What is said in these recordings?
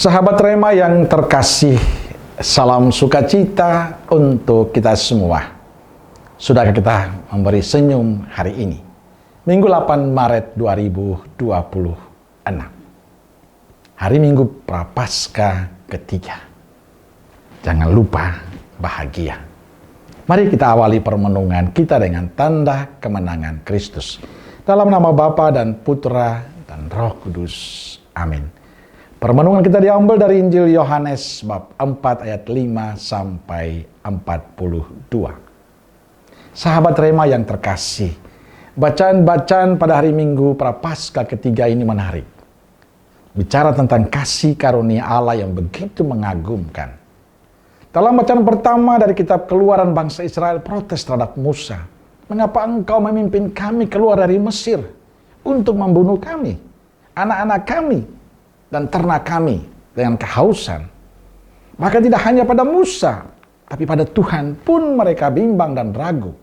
Sahabat Rema yang terkasih, salam sukacita untuk kita semua. Sudahkah kita memberi senyum hari ini? Minggu 8 Maret 2026. Hari Minggu Prapaskah ketiga. Jangan lupa bahagia. Mari kita awali permenungan kita dengan tanda kemenangan Kristus. Dalam nama Bapa dan Putra dan Roh Kudus. Amin. Permenungan kita diambil dari Injil Yohanes bab 4 ayat 5 sampai 42. Sahabat Rema yang terkasih, bacaan-bacaan pada hari Minggu Prapaskah ketiga ini menarik. Bicara tentang kasih karunia Allah yang begitu mengagumkan. Dalam bacaan pertama dari kitab Keluaran, bangsa Israel protes terhadap Musa. Mengapa engkau memimpin kami keluar dari Mesir untuk membunuh kami, anak-anak kami, dan ternak kami dengan kehausan? Maka tidak hanya pada Musa, tapi pada Tuhan pun mereka bimbang dan ragu.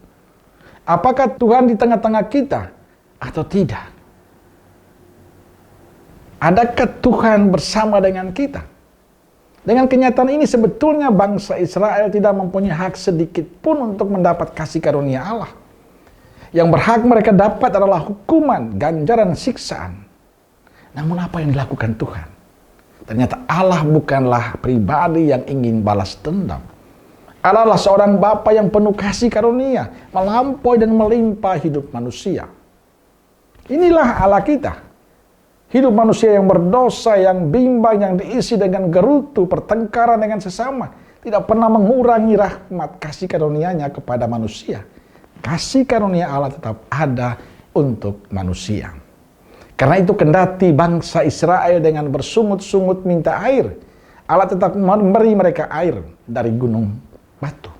Apakah Tuhan di tengah-tengah kita atau tidak? Adakah Tuhan bersama dengan kita? Dengan kenyataan ini sebetulnya bangsa Israel tidak mempunyai hak sedikit pun untuk mendapat kasih karunia Allah. Yang berhak mereka dapat adalah hukuman, ganjaran, siksaan. Namun apa yang dilakukan Tuhan? Ternyata Allah bukanlah pribadi yang ingin balas dendam. Allah adalah seorang Bapa yang penuh kasih karunia, melampaui dan melimpah hidup manusia. Inilah Allah kita. Hidup manusia yang berdosa, yang bimbang, yang diisi dengan gerutu, pertengkaran dengan sesama. Tidak pernah mengurangi rahmat kasih karunia-Nya kepada manusia. Kasih karunia Allah tetap ada untuk manusia. Karena itu kendati bangsa Israel dengan bersungut-sungut minta air, Allah tetap memberi mereka air dari gunung batu.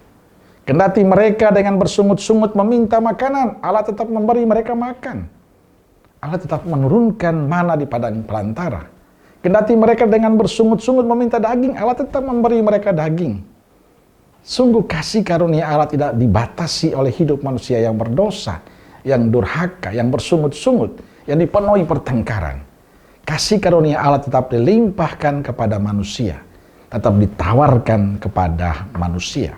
Kendati mereka dengan bersungut-sungut meminta makanan, Allah tetap memberi mereka makan. Allah tetap menurunkan mana di padang belantara. Kendati mereka dengan bersungut-sungut meminta daging, Allah tetap memberi mereka daging. Sungguh kasih karunia Allah tidak dibatasi oleh hidup manusia yang berdosa, yang durhaka, yang bersungut-sungut, yang dipenuhi pertengkaran. Kasih karunia Allah tetap dilimpahkan kepada manusia, tetap ditawarkan kepada manusia.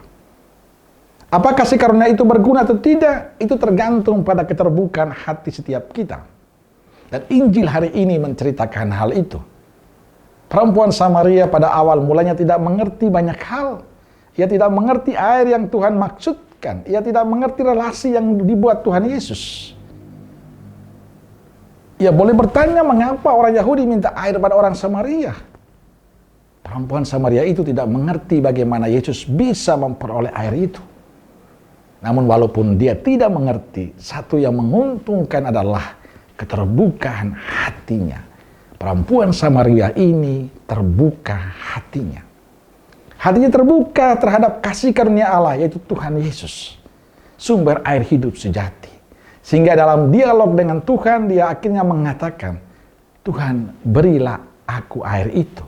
Apa kasih karunia itu berguna atau tidak? Itu tergantung pada keterbukaan hati setiap kita. Dan Injil hari ini menceritakan hal itu. Perempuan Samaria pada awal mulanya tidak mengerti banyak hal. Ia tidak mengerti air yang Tuhan maksudkan. Ia tidak mengerti relasi yang dibuat Tuhan Yesus. Ia boleh bertanya mengapa orang Yahudi minta air pada orang Samaria. Perempuan Samaria itu tidak mengerti bagaimana Yesus bisa memperoleh air itu. Namun walaupun dia tidak mengerti, satu yang menguntungkan adalah keterbukaan hatinya. Perempuan Samaria ini terbuka hatinya. Hatinya terbuka terhadap kasih karunia Allah, yaitu Tuhan Yesus, sumber air hidup sejati. Sehingga dalam dialog dengan Tuhan, dia akhirnya mengatakan, Tuhan, berilah aku air itu,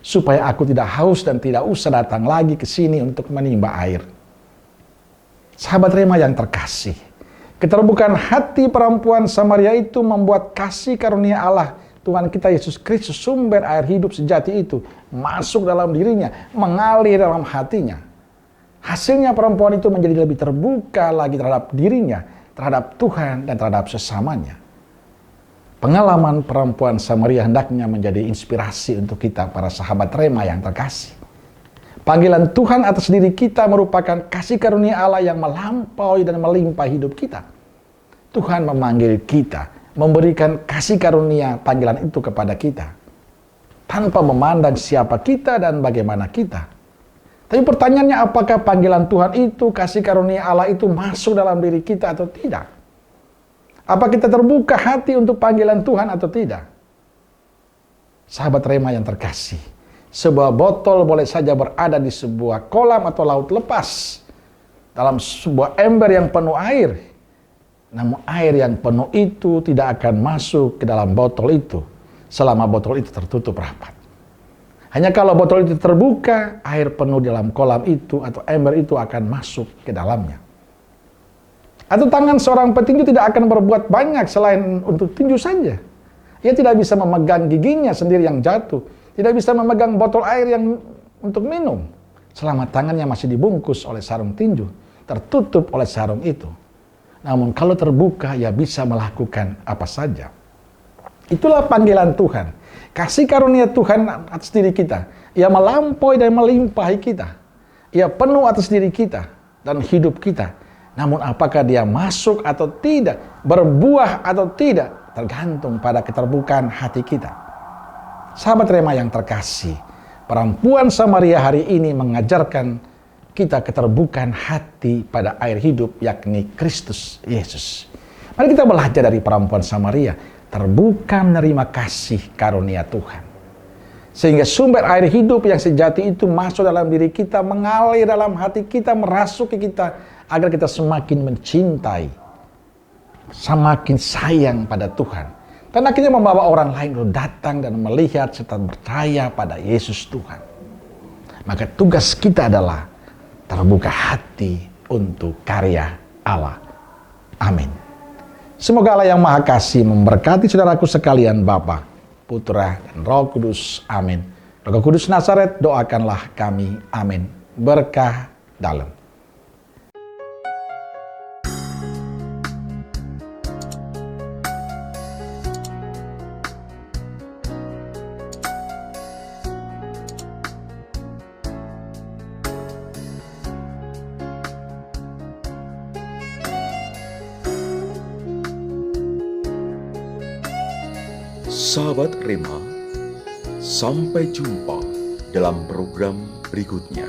supaya aku tidak haus dan tidak usah datang lagi ke sini untuk menimba air. Sahabat Rema yang terkasih, keterbukaan hati perempuan Samaria itu membuat kasih karunia Allah, Tuhan kita Yesus Kristus, sumber air hidup sejati itu, masuk dalam dirinya, mengalir dalam hatinya. Hasilnya perempuan itu menjadi lebih terbuka lagi terhadap dirinya, terhadap Tuhan dan terhadap sesamanya. Pengalaman perempuan Samaria hendaknya menjadi inspirasi untuk kita para sahabat Rema yang terkasih. Panggilan Tuhan atas diri kita merupakan kasih karunia Allah yang melampaui dan melimpah hidup kita. Tuhan memanggil kita, memberikan kasih karunia panggilan itu kepada kita, tanpa memandang siapa kita dan bagaimana kita. Tapi pertanyaannya, apakah panggilan Tuhan itu, kasih karunia Allah itu masuk dalam diri kita atau tidak? Apa kita terbuka hati untuk panggilan Tuhan atau tidak? Sahabat Rema yang terkasih, sebuah botol boleh saja berada di sebuah kolam atau laut lepas, dalam sebuah ember yang penuh air. Namun air yang penuh itu tidak akan masuk ke dalam botol itu selama botol itu tertutup rapat. Hanya kalau botol itu terbuka, air penuh di dalam kolam itu atau ember itu akan masuk ke dalamnya. Atau tangan seorang petinju tidak akan berbuat banyak selain untuk tinju saja. Ia tidak bisa memegang giginya sendiri yang jatuh. tidak bisa memegang botol air yang untuk minum selama tangannya masih dibungkus oleh sarung tinju, tertutup oleh sarung itu. Namun kalau terbuka, ia bisa melakukan apa saja. Itulah panggilan Tuhan. Kasih karunia Tuhan atas diri kita. Ia melampaui dan melimpahi kita. Ia penuh atas diri kita dan hidup kita. Namun apakah dia masuk atau tidak, berbuah atau tidak, tergantung pada keterbukaan hati kita. Sahabat Rema yang terkasih, perempuan Samaria hari ini mengajarkan kita keterbukaan hati pada air hidup, yakni Kristus Yesus. Mari kita belajar dari perempuan Samaria, terbuka menerima kasih karunia Tuhan. Sehingga sumber air hidup yang sejati itu masuk dalam diri kita, mengalir dalam hati kita, merasuki kita, agar kita semakin mencintai, semakin sayang pada Tuhan. Dan akhirnya membawa orang lain untuk datang dan melihat serta percaya pada Yesus Tuhan. Maka tugas kita adalah terbuka hati untuk karya Allah. Amin. Semoga Allah yang Maha Kasih memberkati saudaraku sekalian, Bapa, Putra, dan Roh Kudus. Amin. Roh Kudus Nazaret, doakanlah kami. Amin. Berkah dalam. Sahabat Rema, sampai jumpa dalam program berikutnya.